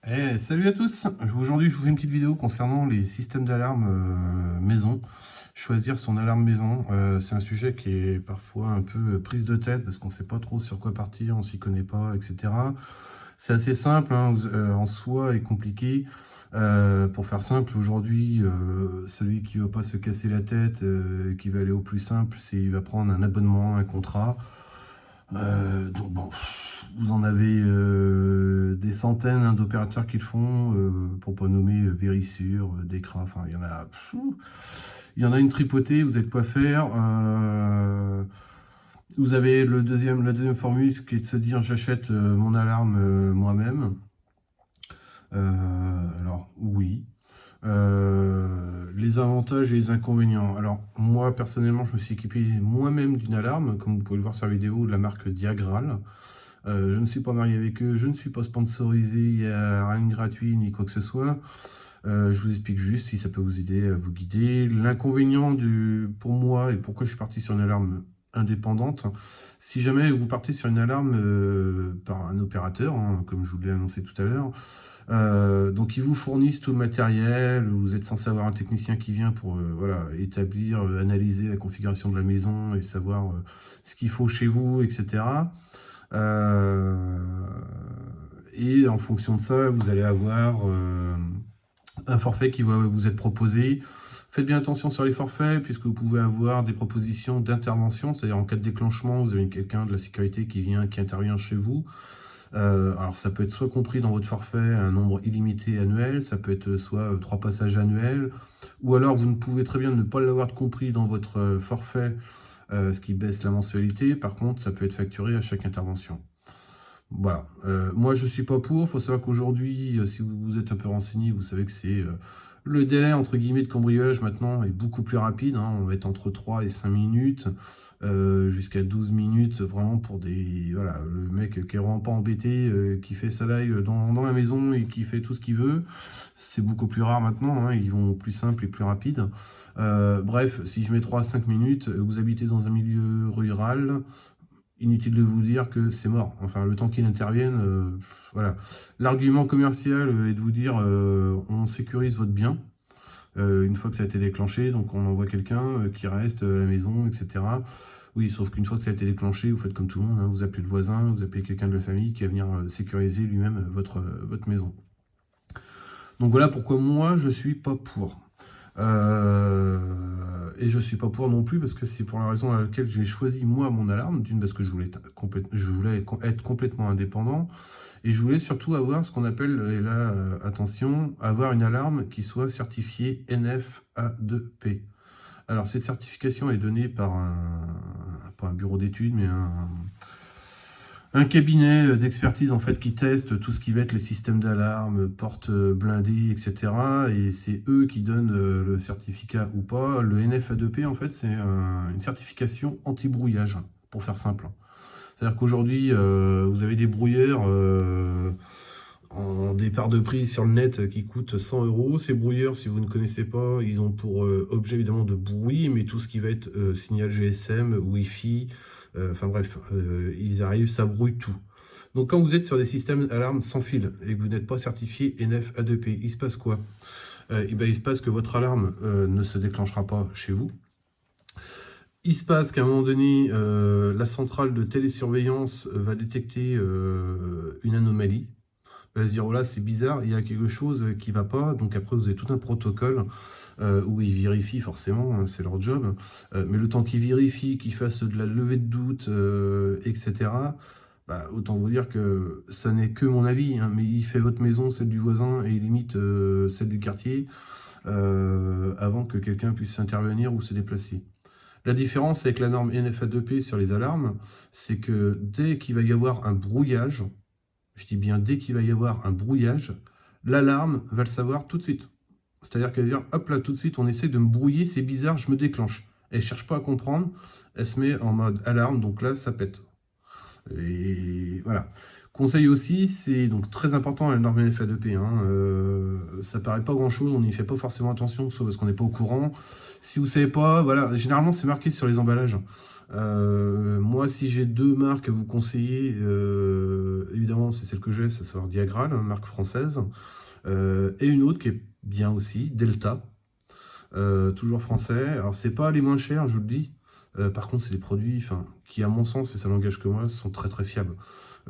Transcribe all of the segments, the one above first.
Salut à tous. Aujourd'hui, je vous fais une petite vidéo concernant les systèmes d'alarme maison. Choisir son alarme maison, c'est un sujet qui est parfois un peu prise de tête parce qu'on ne sait pas trop sur quoi partir, on s'y connaît pas, etc. C'est assez simple, hein, en soi et compliqué. Pour faire simple, aujourd'hui, celui qui ne veut pas se casser la tête, qui va aller au plus simple, c'est il va prendre un abonnement, un contrat. Donc bon, vous en avez des centaines hein, d'opérateurs qui le font, pour pas nommer Verisure, Decra, enfin il y en a une tripotée, vous avez de quoi faire. Vous avez la deuxième formule qui est de se dire j'achète mon alarme moi-même. Alors oui. Les avantages et les inconvénients. Alors moi personnellement je me suis équipé moi-même d'une alarme, comme vous pouvez le voir sur la vidéo, de la marque Diagral. Je ne suis pas marié avec eux, je ne suis pas sponsorisé, il n'y a rien de gratuit ni quoi que ce soit. Je vous explique juste si ça peut vous aider à vous guider. L'inconvénient pour moi et pourquoi je suis parti sur une alarme indépendante, si jamais vous partez sur une alarme par un opérateur, hein, comme je vous l'ai annoncé tout à l'heure, donc ils vous fournissent tout le matériel, vous êtes censé avoir un technicien qui vient pour voilà, établir, analyser la configuration de la maison et savoir ce qu'il faut chez vous, etc. Euh, et en fonction de ça, vous allez avoir un forfait qui va vous être proposé. Faites bien attention sur les forfaits, puisque vous pouvez avoir des propositions d'intervention, c'est-à-dire en cas de déclenchement, vous avez quelqu'un de la sécurité qui intervient chez vous. Alors ça peut être soit compris dans votre forfait un nombre illimité annuel, ça peut être soit 3 passages annuels, ou alors vous ne pouvez très bien ne pas l'avoir compris dans votre forfait, ce qui baisse la mensualité. Par contre, ça peut être facturé à chaque intervention. Voilà. Moi, je suis pas pour. Il faut savoir qu'aujourd'hui, si vous vous êtes un peu renseigné, vous savez que c'est le délai entre guillemets de cambriolage maintenant est beaucoup plus rapide, hein. On va être entre 3 et 5 minutes, jusqu'à 12 minutes, vraiment pour des... Voilà, le mec qui est vraiment pas embêté, qui fait sa live dans la maison et qui fait tout ce qu'il veut. C'est beaucoup plus rare maintenant, hein. Ils vont plus simple et plus rapide. Bref, si je mets 3 à 5 minutes, vous habitez dans un milieu rural, inutile de vous dire que c'est mort. Enfin, le temps qu'il intervienne, voilà. L'argument commercial est de vous dire on sécurise votre bien une fois que ça a été déclenché, donc on envoie quelqu'un qui reste à la maison, etc. Oui, sauf qu'une fois que ça a été déclenché, vous faites comme tout le monde, hein, vous appelez le voisin, vous appelez quelqu'un de la famille qui va venir sécuriser lui-même votre maison. Donc voilà pourquoi moi je suis pas pour. Et je suis pas pour non plus parce que c'est pour la raison à laquelle j'ai choisi moi mon alarme. D'une parce que je voulais être complètement indépendant et je voulais surtout avoir ce qu'on appelle, et là attention, avoir une alarme qui soit certifiée NF-A2P. Alors cette certification est donnée par pas un bureau d'études mais un cabinet d'expertise en fait qui teste tout ce qui va être les systèmes d'alarme, portes blindées, etc. Et c'est eux qui donnent le certificat ou pas. Le NF-A2P en fait c'est une certification anti-brouillage, pour faire simple. C'est-à-dire qu'aujourd'hui vous avez des brouilleurs en départ de prix sur le net qui coûtent 100 euros. Ces brouilleurs, si vous ne connaissez pas, ils ont pour objet évidemment de bruit, mais tout ce qui va être signal GSM, Wi-Fi, enfin bref, ils arrivent, ça brouille tout. Donc quand vous êtes sur des systèmes d'alarme sans fil et que vous n'êtes pas certifié NF-A2P, il se passe quoi? Eh ben, il se passe que votre alarme ne se déclenchera pas chez vous. Il se passe qu'à un moment donné, la centrale de télésurveillance va détecter une anomalie, va se dire, oh là, c'est bizarre, il y a quelque chose qui va pas. Donc après, vous avez tout un protocole où ils vérifient forcément, hein, c'est leur job. Mais le temps qu'ils vérifient, qu'ils fassent de la levée de doute, etc., bah, autant vous dire que ça n'est que mon avis, hein, mais il fait votre maison, celle du voisin, et limite celle du quartier, avant que quelqu'un puisse intervenir ou se déplacer. La différence avec la norme NFA2P sur les alarmes, c'est que dès qu'il va y avoir un brouillage, je dis bien dès qu'il va y avoir un brouillage, l'alarme va le savoir tout de suite. C'est-à-dire qu'elle va dire, hop là, tout de suite, on essaie de me brouiller, c'est bizarre, je me déclenche. Elle ne cherche pas à comprendre, elle se met en mode alarme, donc là, ça pète. Et voilà. Conseil aussi, c'est donc très important la norme NFA2P. Hein, ça paraît pas grand-chose, on n'y fait pas forcément attention, sauf parce qu'on n'est pas au courant. Si vous savez pas, voilà, généralement c'est marqué sur les emballages. Moi, si j'ai deux marques à vous conseiller, évidemment, c'est celle que j'ai, c'est à savoir Diagral, hein, marque française, et une autre qui est bien aussi, Delta, toujours français. Alors, c'est pas les moins chers, je vous le dis. Par contre, c'est des produits, enfin, qui, à mon sens, et ça n'engage que moi, sont très très fiables.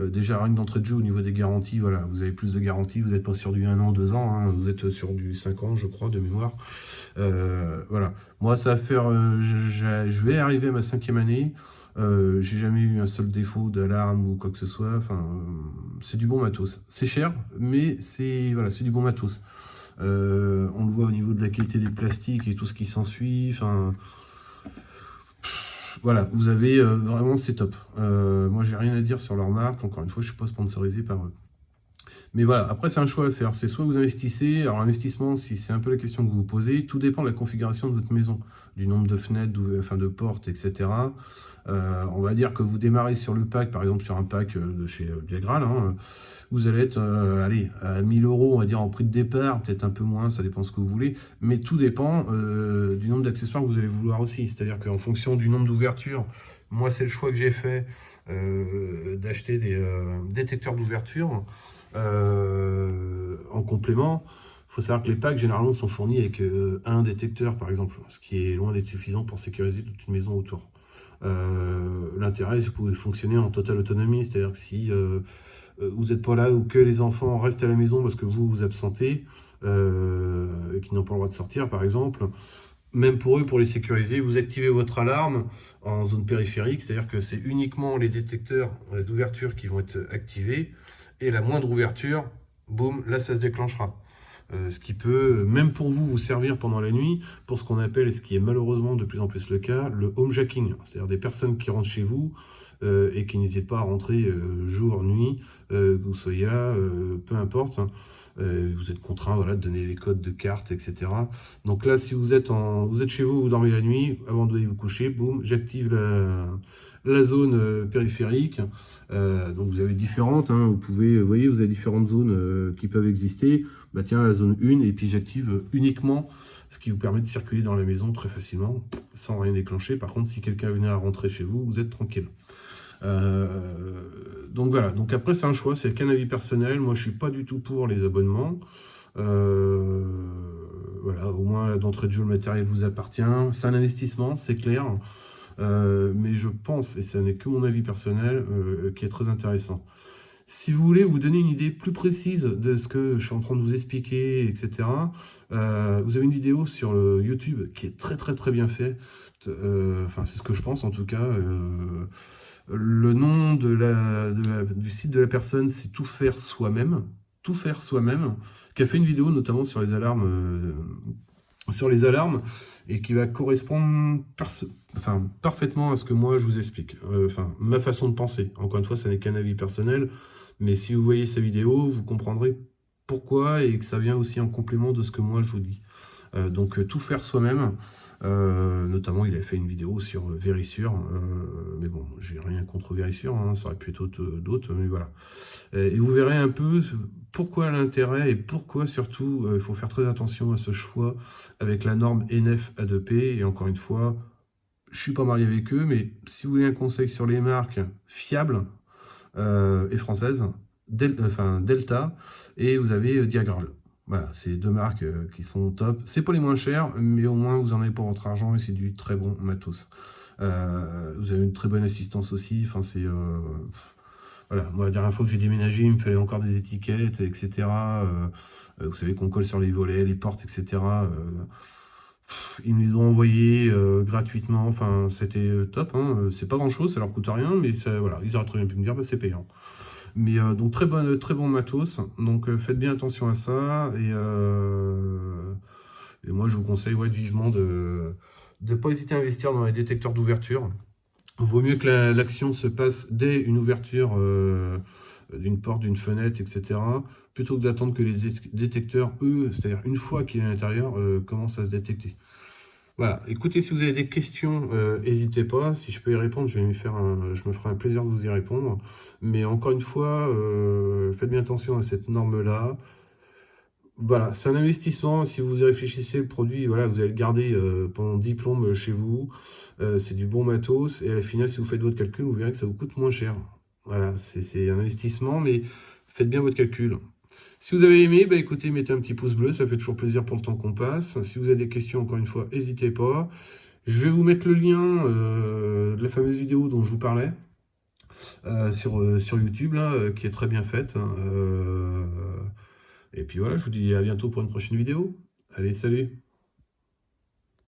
Déjà, rien que d'entrée de jeu au niveau des garanties, voilà, vous avez plus de garanties, vous n'êtes pas sur du 1 an, 2 ans, hein, vous êtes sur du 5 ans, je crois, de mémoire. Voilà. Moi, ça va faire, je vais arriver à ma 5e année. J'ai jamais eu un seul défaut d'alarme ou quoi que ce soit. Enfin, c'est du bon matos. C'est cher, mais c'est voilà, c'est du bon matos. On le voit au niveau de la qualité des plastiques et tout ce qui s'ensuit. Enfin, voilà, vous avez vraiment, c'est top. Moi, j'ai rien à dire sur leur marque. Encore une fois, je suis pas sponsorisé par eux. Mais voilà, après c'est un choix à faire. C'est soit vous investissez, alors l'investissement, si c'est un peu la question que vous vous posez, tout dépend de la configuration de votre maison, du nombre de fenêtres, enfin de portes, etc. On va dire que vous démarrez sur le pack, par exemple sur un pack de chez Diagral, hein, vous allez être allez, à 1000 euros, on va dire en prix de départ, peut-être un peu moins, ça dépend ce que vous voulez, mais tout dépend du nombre d'accessoires que vous allez vouloir aussi. C'est-à-dire qu'en fonction du nombre d'ouvertures, moi c'est le choix que j'ai fait d'acheter des détecteurs d'ouverture. En complément, il faut savoir que les packs généralement sont fournis avec un détecteur par exemple, ce qui est loin d'être suffisant pour sécuriser toute une maison autour. L'intérêt, c'est que vous pouvez fonctionner en totale autonomie, c'est-à-dire que si vous n'êtes pas là ou que les enfants restent à la maison parce que vous vous absentez et qu'ils n'ont pas le droit de sortir par exemple, même pour eux, pour les sécuriser, vous activez votre alarme en zone périphérique, c'est-à-dire que c'est uniquement les détecteurs d'ouverture qui vont être activés, et la moindre ouverture, boum, là ça se déclenchera. Ce qui peut, même pour vous, vous servir pendant la nuit, pour ce qu'on appelle, et ce qui est malheureusement de plus en plus le cas, le homejacking, c'est-à-dire des personnes qui rentrent chez vous et qui n'hésitent pas à rentrer jour, nuit, que vous soyez là, peu importe, hein. Vous êtes contraint voilà, de donner les codes de carte, etc. Donc là, si vous êtes chez vous, vous dormez la nuit, avant d'aller vous coucher, boum, j'active la zone périphérique. Donc vous avez différentes, hein, vous pouvez, vous voyez, vous avez différentes zones qui peuvent exister. Bah tiens, la zone 1, et puis j'active uniquement ce qui vous permet de circuler dans la maison très facilement, sans rien déclencher. Par contre, si quelqu'un venait à rentrer chez vous, vous êtes tranquille. Donc voilà, donc après c'est un choix, c'est qu'un avis personnel. Moi je suis pas du tout pour les abonnements. Voilà, au moins d'entrée de jeu le matériel vous appartient. C'est un investissement, c'est clair. Mais je pense, et ce n'est que mon avis personnel, qui est très intéressant. Si vous voulez vous donner une idée plus précise de ce que je suis en train de vous expliquer, etc., vous avez une vidéo sur le YouTube qui est très très très bien faite. Enfin, c'est ce que je pense en tout cas. Le nom du site de la personne, c'est Tout faire soi-même. Tout faire soi-même, qui a fait une vidéo notamment sur les alarmes, et qui va correspondre parfaitement à ce que moi je vous explique. Enfin, ma façon de penser. Encore une fois, ça n'est qu'un avis personnel, mais si vous voyez sa vidéo, vous comprendrez pourquoi et que ça vient aussi en complément de ce que moi je vous dis. Donc tout faire soi-même, notamment il a fait une vidéo sur Verisure, mais bon, j'ai rien contre Verisure, hein, ça aurait pu être d'autres, mais voilà. Et vous verrez un peu pourquoi l'intérêt et pourquoi surtout il faut faire très attention à ce choix avec la norme NF A2P. Et encore une fois, je suis pas marié avec eux, mais si vous voulez un conseil sur les marques fiables et françaises, Delta, et vous avez Diagral. Voilà, c'est deux marques qui sont top. C'est pas les moins chers, mais au moins vous en avez pour votre argent et c'est du très bon matos. Vous avez une très bonne assistance aussi. Enfin, c'est voilà. Moi, la dernière fois que j'ai déménagé, il me fallait encore des étiquettes, etc. Vous savez qu'on colle sur les volets, les portes, etc. Ils nous les ont envoyés gratuitement. Enfin, c'était top, hein. C'est pas grand-chose, ça leur coûte rien, mais ça, voilà, ils auraient très bien pu me dire, bah, c'est payant. Mais donc très bon matos, donc faites bien attention à ça, et moi je vous conseille ouais, vivement de ne pas hésiter à investir dans les détecteurs d'ouverture. Il vaut mieux que l'action se passe dès une ouverture d'une porte, d'une fenêtre, etc., plutôt que d'attendre que les détecteurs, eux, c'est-à-dire une fois qu'il est à l'intérieur, commencent à se détecter. Voilà, écoutez, si vous avez des questions, n'hésitez pas. Si je peux y répondre, je me ferai un plaisir de vous y répondre. Mais encore une fois, faites bien attention à cette norme-là. Voilà, c'est un investissement. Si vous y réfléchissez, le produit, voilà, vous allez le garder pendant 10 plombes chez vous. C'est du bon matos. Et à la finale, si vous faites votre calcul, vous verrez que ça vous coûte moins cher. Voilà, c'est un investissement, mais faites bien votre calcul. Si vous avez aimé, bah écoutez, mettez un petit pouce bleu, ça fait toujours plaisir pour le temps qu'on passe. Si vous avez des questions, encore une fois, n'hésitez pas. Je vais vous mettre le lien de la fameuse vidéo dont je vous parlais sur YouTube, là, qui est très bien faite, hein. Et puis voilà, je vous dis à bientôt pour une prochaine vidéo. Allez, salut!